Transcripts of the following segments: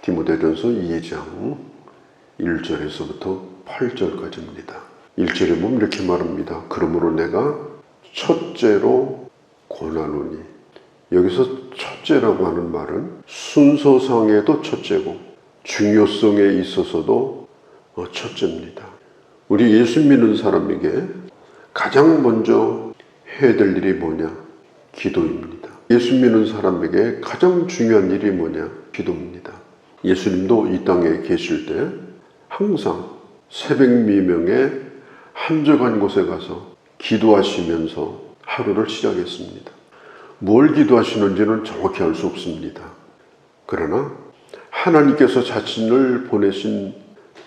디모데전서 2장 1절에서부터 8절까지입니다. 1절에 보면 이렇게 말합니다. 그러므로 내가 첫째로 권하노니. 여기서 첫째라고 하는 말은 순서상에도 첫째고 중요성에 있어서도 첫째입니다. 우리 예수 믿는 사람에게 가장 먼저 해야 될 일이 뭐냐? 기도입니다. 예수 믿는 사람에게 가장 중요한 일이 뭐냐? 기도입니다. 예수님도 이 땅에 계실 때 항상 새벽 미명에 한적한 곳에 가서 기도하시면서 하루를 시작했습니다. 뭘 기도하시는지는 정확히 알 수 없습니다. 그러나 하나님께서 자신을 보내신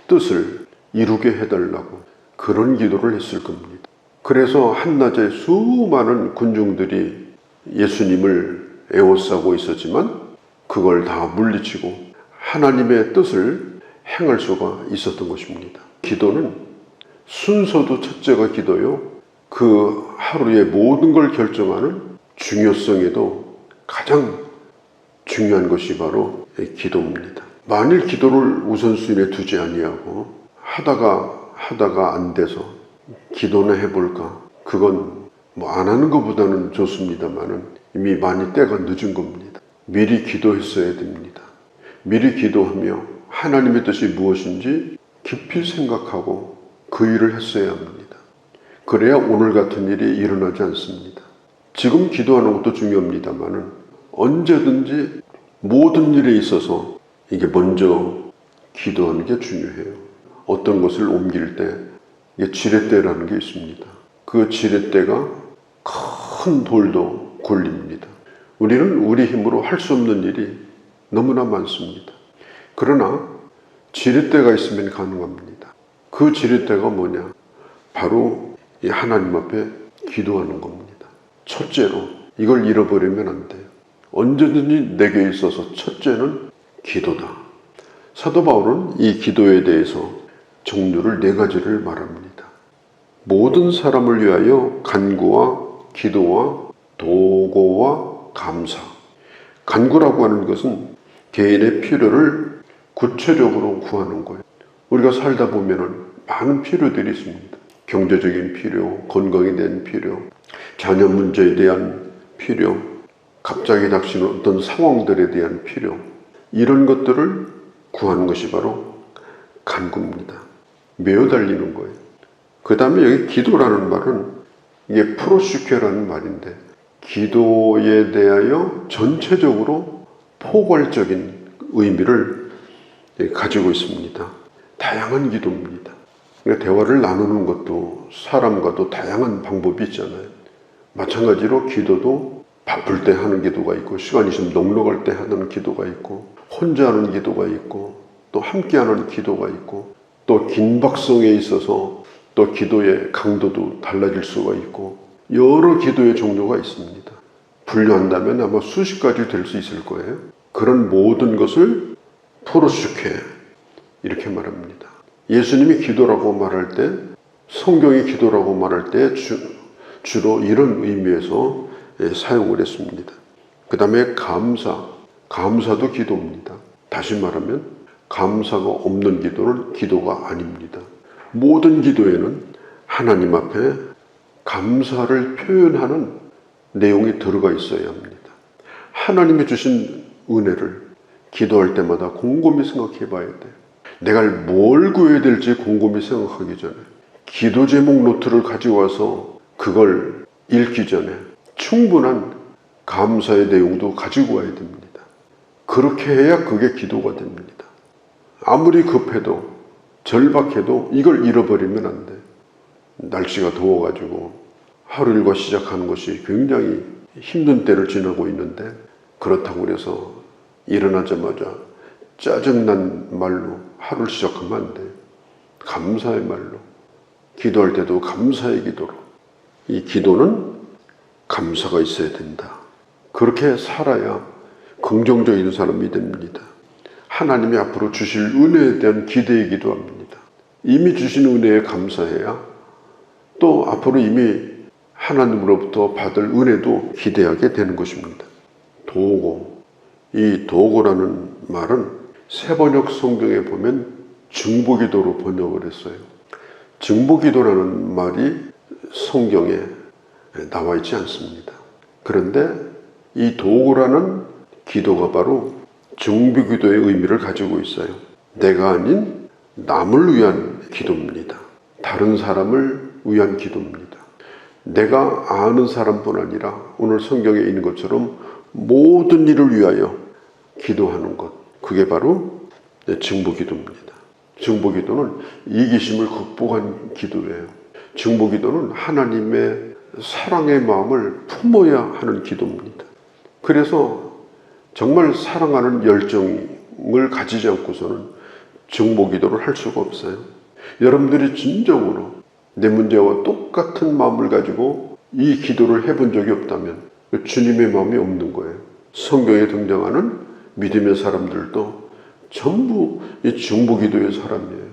뜻을 이루게 해달라고 그런 기도를 했을 겁니다. 그래서 한낮에 수많은 군중들이 예수님을 에워싸고 있었지만 그걸 다 물리치고 하나님의 뜻을 행할 수가 있었던 것입니다. 기도는 순서도 첫째가 기도요. 그 하루의 모든 걸 결정하는 중요성에도 가장 중요한 것이 바로 기도입니다. 만일 기도를 우선순위에 두지 아니하고 하다가 안 돼서 기도나 해볼까? 그건 안 하는 것보다는 좋습니다만은 이미 많이 때가 늦은 겁니다. 미리 기도했어야 됩니다. 미리 기도하며 하나님의 뜻이 무엇인지 깊이 생각하고 그 일을 했어야 합니다. 그래야 오늘 같은 일이 일어나지 않습니다. 지금 기도하는 것도 중요합니다만은 언제든지 모든 일에 있어서 이게 먼저 기도하는 게 중요해요. 어떤 것을 옮길 때 이게 지렛대라는 게 있습니다. 그 지렛대가 큰 돌도 굴립니다. 우리는 우리 힘으로 할 수 없는 일이 너무나 많습니다. 그러나 지렛대가 있으면 가능합니다. 그 지렛대가 뭐냐? 바로 이 하나님 앞에 기도하는 겁니다. 첫째로 이걸 잃어버리면 안 돼요. 언제든지 내게 있어서 첫째는 기도다. 사도 바울은 이 기도에 대해서 종류를 4가지를 말합니다. 모든 사람을 위하여 간구와 기도와 도고와 감사. 간구라고 하는 것은 개인의 필요를 구체적으로 구하는 거예요. 우리가 살다 보면은 많은 필요들이 있습니다. 경제적인 필요, 건강에 대한 필요, 자녀 문제에 대한 필요, 갑자기 닥치는 어떤 상황들에 대한 필요, 이런 것들을 구하는 것이 바로 간구입니다. 매어 달리는 거예요. 그 다음에 여기 기도라는 말은 이게 프로슈케라는 말인데 기도에 대하여 전체적으로 포괄적인 의미를 가지고 있습니다. 다양한 기도입니다. 그러니까 대화를 나누는 것도 사람과도 다양한 방법이 있잖아요. 마찬가지로 기도도 바쁠 때 하는 기도가 있고 시간이 좀 넉넉할 때 하는 기도가 있고 혼자 하는 기도가 있고 또 함께 하는 기도가 있고 또 긴박성에 있어서 또 기도의 강도도 달라질 수가 있고 여러 기도의 종류가 있습니다. 분류한다면 아마 수십 가지 될 수 있을 거예요. 그런 모든 것을 프로슈케 이렇게 말합니다. 예수님이 기도라고 말할 때 성경이 기도라고 말할 때 주로 이런 의미에서 사용을 했습니다. 그 다음에 감사도 기도입니다. 다시 말하면 감사가 없는 기도는 기도가 아닙니다. 모든 기도에는 하나님 앞에 감사를 표현하는 내용이 들어가 있어야 합니다. 하나님이 주신 은혜를 기도할 때마다 곰곰이 생각해 봐야 돼요. 내가 뭘 구해야 될지 곰곰이 생각하기 전에 기도 제목 노트를 가지고 와서 그걸 읽기 전에 충분한 감사의 내용도 가지고 와야 됩니다. 그렇게 해야 그게 기도가 됩니다. 아무리 급해도 절박해도 이걸 잃어버리면 안 돼요. 날씨가 더워가지고 하루 일과 시작하는 것이 굉장히 힘든 때를 지나고 있는데 그렇다고 해서 일어나자마자 짜증난 말로 하루를 시작하면 안 돼요. 감사의 말로 기도할 때도 감사의 기도로 이 기도는 감사가 있어야 된다. 그렇게 살아야 긍정적인 사람이 됩니다. 하나님이 앞으로 주실 은혜에 대한 기대에 기도합니다. 이미 주신 은혜에 감사해야 또 앞으로 이미 하나님으로부터 받을 은혜도 기대하게 되는 것입니다. 도고, 이 도고라는 말은 새번역 성경에 보면 중보기도로 번역을 했어요. 중보기도라는 말이 성경에 나와 있지 않습니다. 그런데 이 도구라는 기도가 바로 중보기도의 의미를 가지고 있어요. 내가 아닌 남을 위한 기도입니다. 다른 사람을 위한 기도입니다. 내가 아는 사람뿐 아니라 오늘 성경에 있는 것처럼 모든 일을 위하여 기도하는 것, 그게 바로 중보기도입니다. 중보기도는 이기심을 극복한 기도예요. 중보기도는 하나님의 사랑의 마음을 품어야 하는 기도입니다. 그래서 정말 사랑하는 열정을 가지지 않고서는 중보기도를 할 수가 없어요. 여러분들이 진정으로 내 문제와 똑같은 마음을 가지고 이 기도를 해본 적이 없다면 주님의 마음이 없는 거예요. 성경에 등장하는 믿음의 사람들도 전부 이 중보기도의 사람이에요.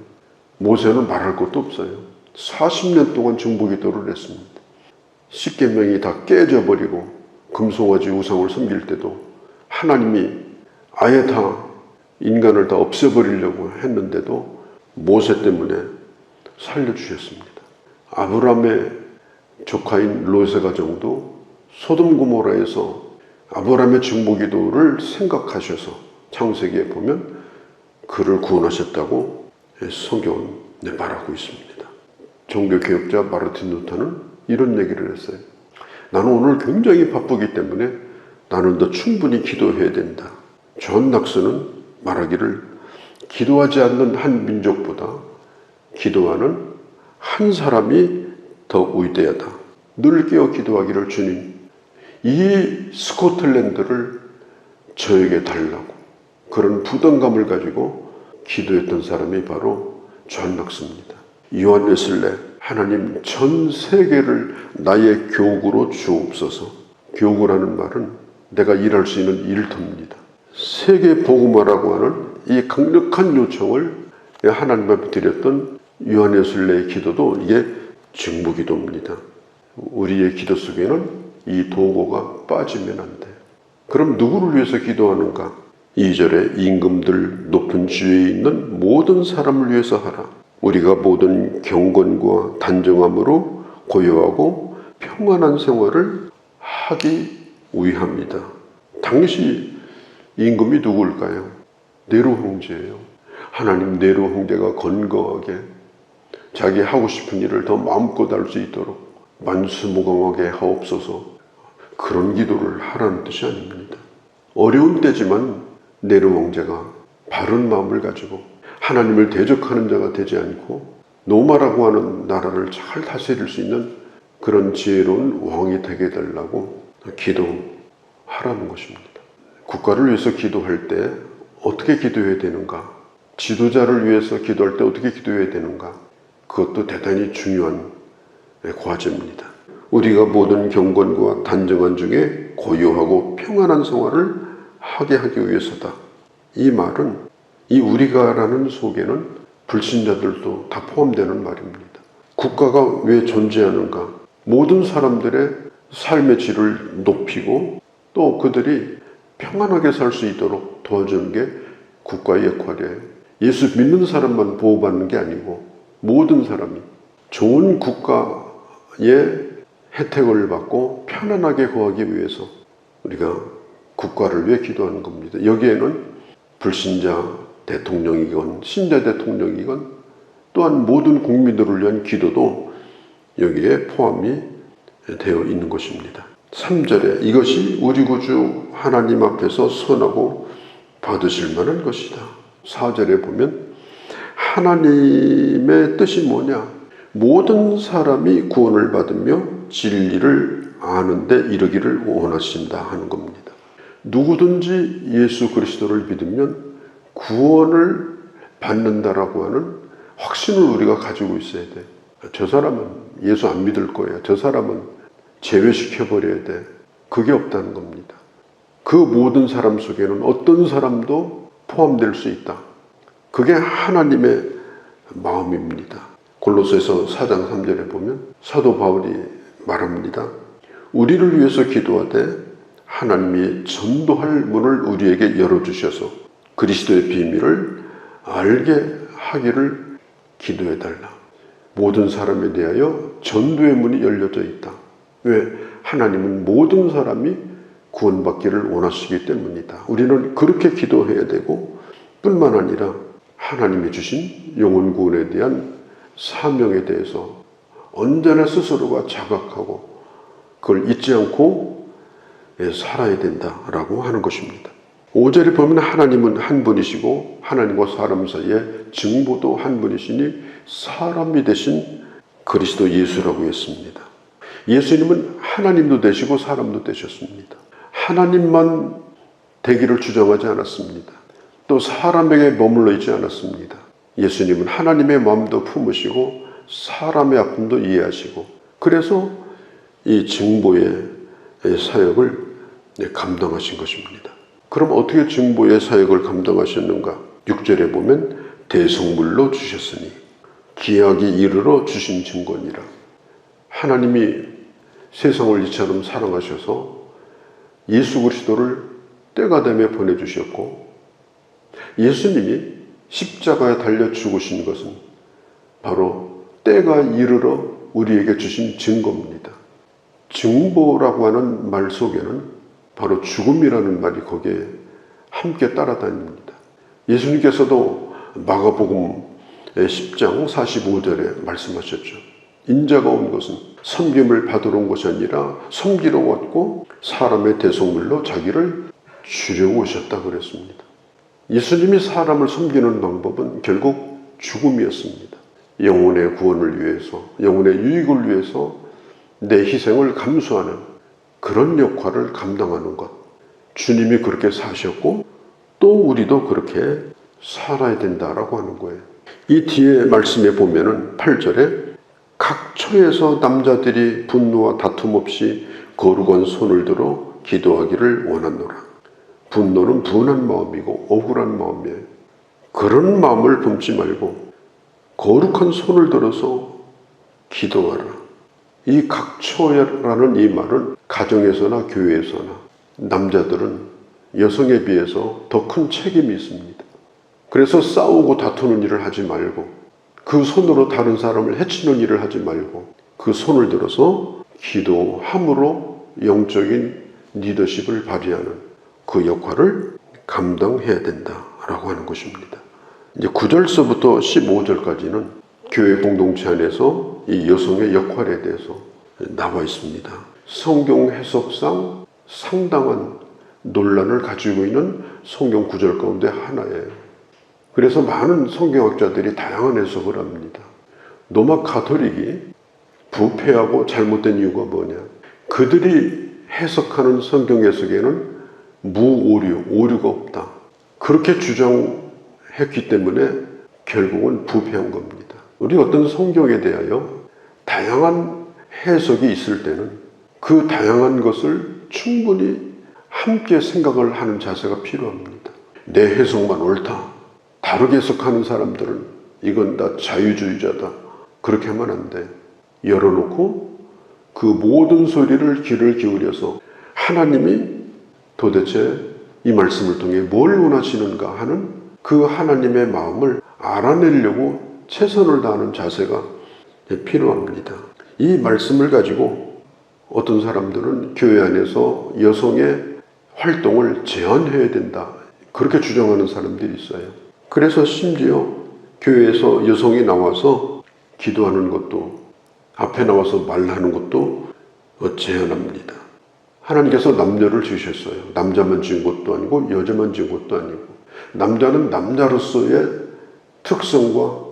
모세는 말할 것도 없어요. 40년 동안 중보기도를 했습니다. 십계명이 다 깨져버리고 금송아지 우상을 섬길 때도 하나님이 아예 다 인간을 다 없애버리려고 했는데도 모세 때문에 살려주셨습니다. 아브라함의 조카인 롯의 가정도 소돔 고모라에서 아브라함의 중보기도를 생각하셔서 창세기에 보면 그를 구원하셨다고 성경은 말하고 있습니다. 종교개혁자 마르틴 루터는 이런 얘기를 했어요. 나는 오늘 굉장히 바쁘기 때문에 나는 더 충분히 기도해야 된다. 존 낙스는 말하기를 기도하지 않는 한 민족보다 기도하는 한 사람이 더 위대하다. 늘 깨어 기도하기를 주님, 이 스코틀랜드를 저에게 달라고 그런 부담감을 가지고 기도했던 사람이 바로 존 낙스입니다. 요한 웨슬레, 하나님 전 세계를 나의 교구로 주옵소서. 교구라는 말은 내가 일할 수 있는 일터입니다. 세계 복음화라고 하는 이 강력한 요청을 하나님 앞에 드렸던 요한 웨슬레의 기도도 이게 중보기도입니다. 우리의 기도 속에는 이 도구가 빠지면 안 돼요. 그럼 누구를 위해서 기도하는가? 2절에 임금들 높은 지위에 있는 모든 사람을 위해서 하라. 우리가 모든 경건과 단정함으로 고요하고 평안한 생활을 하기 위함이다. 당시 임금이 누굴까요? 네로 형제예요. 하나님 네로 형제가 건강하게 자기 하고 싶은 일을 더 마음껏 할 수 있도록 만수무강하게 하옵소서. 그런 기도를 하라는 뜻이 아닙니다. 어려운 때지만 네로 형제가 바른 마음을 가지고 하나님을 대적하는 자가 되지 않고 로마라고 하는 나라를 잘 다스릴 수 있는 그런 지혜로운 왕이 되게 되려고 기도하라는 것입니다. 국가를 위해서 기도할 때 어떻게 기도해야 되는가? 지도자를 위해서 기도할 때 어떻게 기도해야 되는가? 그것도 대단히 중요한 과제입니다. 우리가 모든 경건과 단정한 중에 고요하고 평안한 생활을 하게 하기 위해서다. 이 말은 이 우리가라는 속에는 불신자들도 다 포함되는 말입니다. 국가가 왜 존재하는가? 모든 사람들의 삶의 질을 높이고 또 그들이 평안하게 살 수 있도록 도와주는 게 국가의 역할이에요. 예수 믿는 사람만 보호받는 게 아니고 모든 사람이 좋은 국가의 혜택을 받고 편안하게 거하기 위해서 우리가 국가를 위해 기도하는 겁니다. 여기에는 불신자 대통령이건 신자 대통령이건 또한 모든 국민들을 위한 기도도 여기에 포함이 되어 있는 것입니다. 3절에 이것이 우리 구주 하나님 앞에서 선하고 받으실 만한 것이다. 4절에 보면 하나님의 뜻이 뭐냐? 모든 사람이 구원을 받으며 진리를 아는데 이르기를 원하신다 하는 겁니다. 누구든지 예수 그리스도를 믿으면 구원을 받는다라고 하는 확신을 우리가 가지고 있어야 돼. 저 사람은 예수 안 믿을 거야. 저 사람은 제외시켜버려야 돼. 그게 없다는 겁니다. 그 모든 사람 속에는 어떤 사람도 포함될 수 있다. 그게 하나님의 마음입니다. 골로새서 4장 3절에 보면 사도 바울이 말합니다. 우리를 위해서 기도하되 하나님이 전도할 문을 우리에게 열어주셔서 그리스도의 비밀을 알게 하기를 기도해달라. 모든 사람에 대하여 전도의 문이 열려져 있다. 왜? 하나님은 모든 사람이 구원받기를 원하시기 때문이다. 우리는 그렇게 기도해야 되고, 뿐만 아니라 하나님이 주신 영혼 구원에 대한 사명에 대해서 언제나 스스로가 자각하고 그걸 잊지 않고 살아야 된다라고 하는 것입니다. 5절에 보면 하나님은 한 분이시고 하나님과 사람 사이에 증보도 한 분이시니 사람이 되신 그리스도 예수라고 했습니다. 예수님은 하나님도 되시고 사람도 되셨습니다. 하나님만 되기를 주장하지 않았습니다. 또 사람에게 머물러 있지 않았습니다. 예수님은 하나님의 마음도 품으시고 사람의 아픔도 이해하시고, 그래서 이 증보의 사역을 감당하신 것입니다. 그럼 어떻게 증보의 사역을 감당하셨는가? 6절에 보면 대속물로 주셨으니 기약이 이르러 주신 증거니라. 하나님이 세상을 이처럼 사랑하셔서 예수 그리스도를 때가 되며 보내주셨고, 예수님이 십자가에 달려 죽으신 것은 바로 때가 이르러 우리에게 주신 증거입니다. 증보라고 하는 말 속에는 바로 죽음이라는 말이 거기에 함께 따라다닙니다. 예수님께서도 마가복음 10장 45절에 말씀하셨죠. 인자가 온 것은 섬김을 받으러 온 것이 아니라 섬기러 왔고 사람의 대속물로 자기를 주려고 오셨다 그랬습니다. 예수님이 사람을 섬기는 방법은 결국 죽음이었습니다. 영혼의 구원을 위해서, 영혼의 유익을 위해서 내 희생을 감수하는 그런 역할을 감당하는 것. 주님이 그렇게 사셨고 또 우리도 그렇게 살아야 된다라고 하는 거예요. 이 뒤에 말씀에 보면은 8절에 각 처에서 남자들이 분노와 다툼 없이 거룩한 손을 들어 기도하기를 원하노라. 분노는 분한 마음이고 억울한 마음이에요. 그런 마음을 품지 말고 거룩한 손을 들어서 기도하라. 이 각처라는 이 말은 가정에서나 교회에서나 남자들은 여성에 비해서 더 큰 책임이 있습니다. 그래서 싸우고 다투는 일을 하지 말고 그 손으로 다른 사람을 해치는 일을 하지 말고 그 손을 들어서 기도함으로 영적인 리더십을 발휘하는 그 역할을 감당해야 된다라고 하는 것입니다. 이제 9절서부터 15절까지는 교회 공동체 안에서 이 여성의 역할에 대해서 나와 있습니다. 성경 해석상 상당한 논란을 가지고 있는 성경 구절 가운데 하나예요. 그래서 많은 성경학자들이 다양한 해석을 합니다. 로마 가톨릭이 부패하고 잘못된 이유가 뭐냐? 그들이 해석하는 성경 해석에는 무오류, 오류가 없다. 그렇게 주장했기 때문에 결국은 부패한 겁니다. 우리 어떤 성경에 대하여 다양한 해석이 있을 때는 그 다양한 것을 충분히 함께 생각을 하는 자세가 필요합니다. 내 해석만 옳다. 다르게 해석하는 사람들은 이건 다 자유주의자다. 그렇게 하면 안 돼. 열어놓고 그 모든 소리를 귀를 기울여서 하나님이 도대체 이 말씀을 통해 뭘 원하시는가 하는 그 하나님의 마음을 알아내려고 최선을 다하는 자세가 필요합니다. 이 말씀을 가지고 어떤 사람들은 교회 안에서 여성의 활동을 제한해야 된다. 그렇게 주장하는 사람들이 있어요. 그래서 심지어 교회에서 여성이 나와서 기도하는 것도 앞에 나와서 말하는 것도 제한합니다. 하나님께서 남녀를 주셨어요. 남자만 지은 것도 아니고 여자만 지은 것도 아니고 남자는 남자로서의 특성과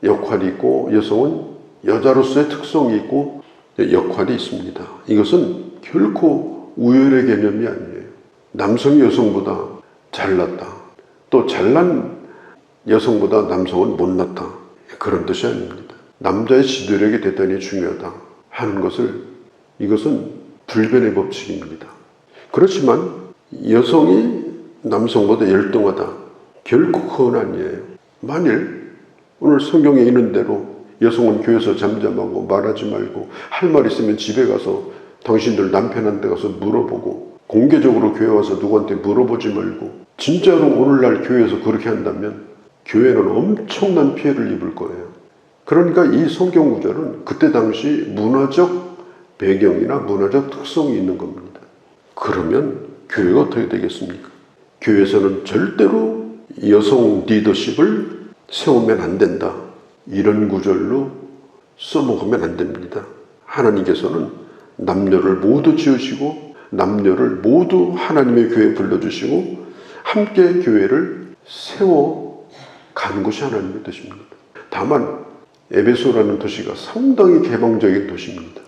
역할이 있고 여성은 여자로서의 특성이 있고 역할이 있습니다. 이것은 결코 우열의 개념이 아니에요. 남성이 여성보다 잘났다. 또 잘난 여성보다 남성은 못났다. 그런 뜻이 아닙니다. 남자의 지도력이 대단히 중요하다 하는 것을 이것은 불변의 법칙입니다. 그렇지만 여성이 남성보다 열등하다. 결코 그건 아니에요. 만일 오늘 성경에 있는 대로 여성은 교회에서 잠잠하고 말하지 말고 할 말 있으면 집에 가서 당신들 남편한테 가서 물어보고 공개적으로 교회 와서 누구한테 물어보지 말고 진짜로 오늘날 교회에서 그렇게 한다면 교회는 엄청난 피해를 입을 거예요. 그러니까 이 성경 구절은 그때 당시 문화적 배경이나 문화적 특성이 있는 겁니다. 그러면 교회가 어떻게 되겠습니까? 교회에서는 절대로 여성 리더십을 세우면 안 된다. 이런 구절로 써먹으면 안 됩니다. 하나님께서는 남녀를 모두 지으시고 남녀를 모두 하나님의 교회에 불러주시고 함께 교회를 세워가는 것이 하나님의 뜻입니다. 다만 에베소라는 도시가 상당히 개방적인 도시입니다.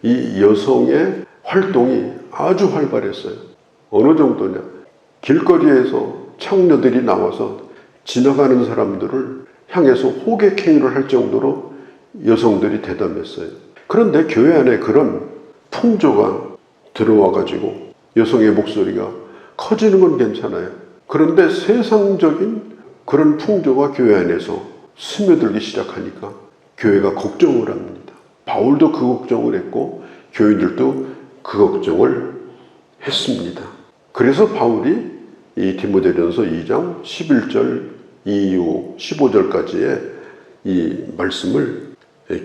이 여성의 활동이 아주 활발했어요. 어느 정도냐? 길거리에서 창녀들이 나와서 지나가는 사람들을 향해서 호객행위를 할 정도로 여성들이 대담했어요. 그런데 교회 안에 그런 풍조가 들어와 가지고 여성의 목소리가 커지는 건 괜찮아요. 그런데 세상적인 그런 풍조가 교회 안에서 스며들기 시작하니까 교회가 걱정을 합니다. 바울도 그 걱정을 했고 교인들도 그 걱정을 했습니다. 그래서 바울이 이 디모데전서 2장 11절 이후 15절까지의 이 말씀을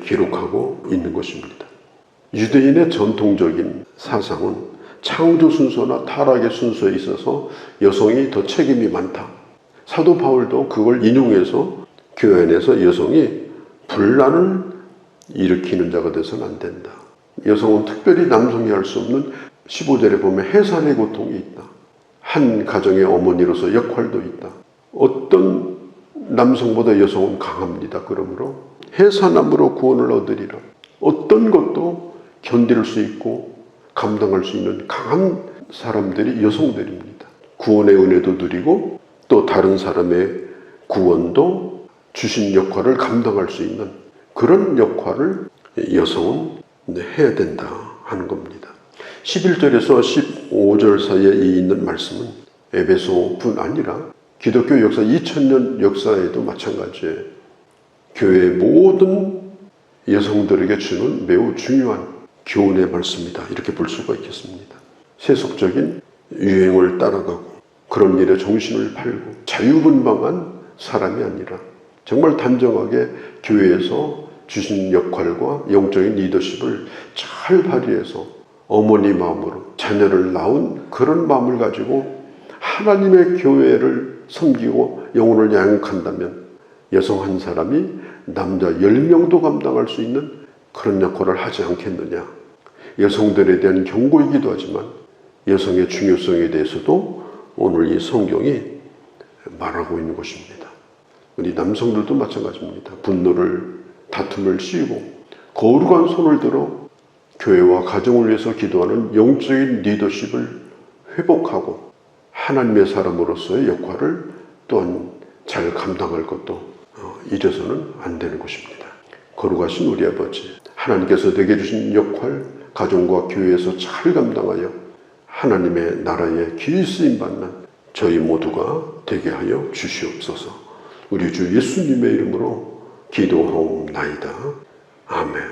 기록하고 있는 것입니다. 유대인의 전통적인 사상은 창조 순서나 타락의 순서에 있어서 여성이 더 책임이 많다. 사도 바울도 그걸 인용해서 교회 안에서 여성이 분란을 일으키는 자가 돼서는 안 된다. 여성은 특별히 남성이 할 수 없는 15절에 보면 해산의 고통이 있다. 한 가정의 어머니로서 역할도 있다. 어떤 남성보다 여성은 강합니다. 그러므로 해산함으로 구원을 얻으리라. 어떤 것도 견딜 수 있고 감당할 수 있는 강한 사람들이 여성들입니다. 구원의 은혜도 누리고 또 다른 사람의 구원도 주신 역할을 감당할 수 있는 그런 역할을 여성은 해야 된다 하는 겁니다. 11절에서 15절 사이에 있는 말씀은 에베소뿐 아니라 기독교 역사 2000년 역사에도 마찬가지예요. 교회의 모든 여성들에게 주는 매우 중요한 교훈의 말씀이다. 이렇게 볼 수가 있겠습니다. 세속적인 유행을 따라가고 그런 일에 정신을 팔고 자유분방한 사람이 아니라 정말 단정하게 교회에서 주신 역할과 영적인 리더십을 잘 발휘해서 어머니 마음으로 자녀를 낳은 그런 마음을 가지고 하나님의 교회를 섬기고 영혼을 양육한다면 여성 한 사람이 남자 10명도 감당할 수 있는 그런 역할을 하지 않겠느냐. 여성들에 대한 경고이기도 하지만 여성의 중요성에 대해서도 오늘 이 성경이 말하고 있는 것입니다. 우리 남성들도 마찬가지입니다. 분노를, 다툼을 씌우고 거룩한 손을 들어 교회와 가정을 위해서 기도하는 영적인 리더십을 회복하고 하나님의 사람으로서의 역할을 또한 잘 감당할 것도 잊어서는 안 되는 것입니다. 거룩하신 우리 아버지, 하나님께서 내게 주신 역할, 가정과 교회에서 잘 감당하여 하나님의 나라에 귀히 쓰임받는 저희 모두가 되게 하여 주시옵소서. 우리 주 예수님의 이름으로 기도하옵나이다. 아멘.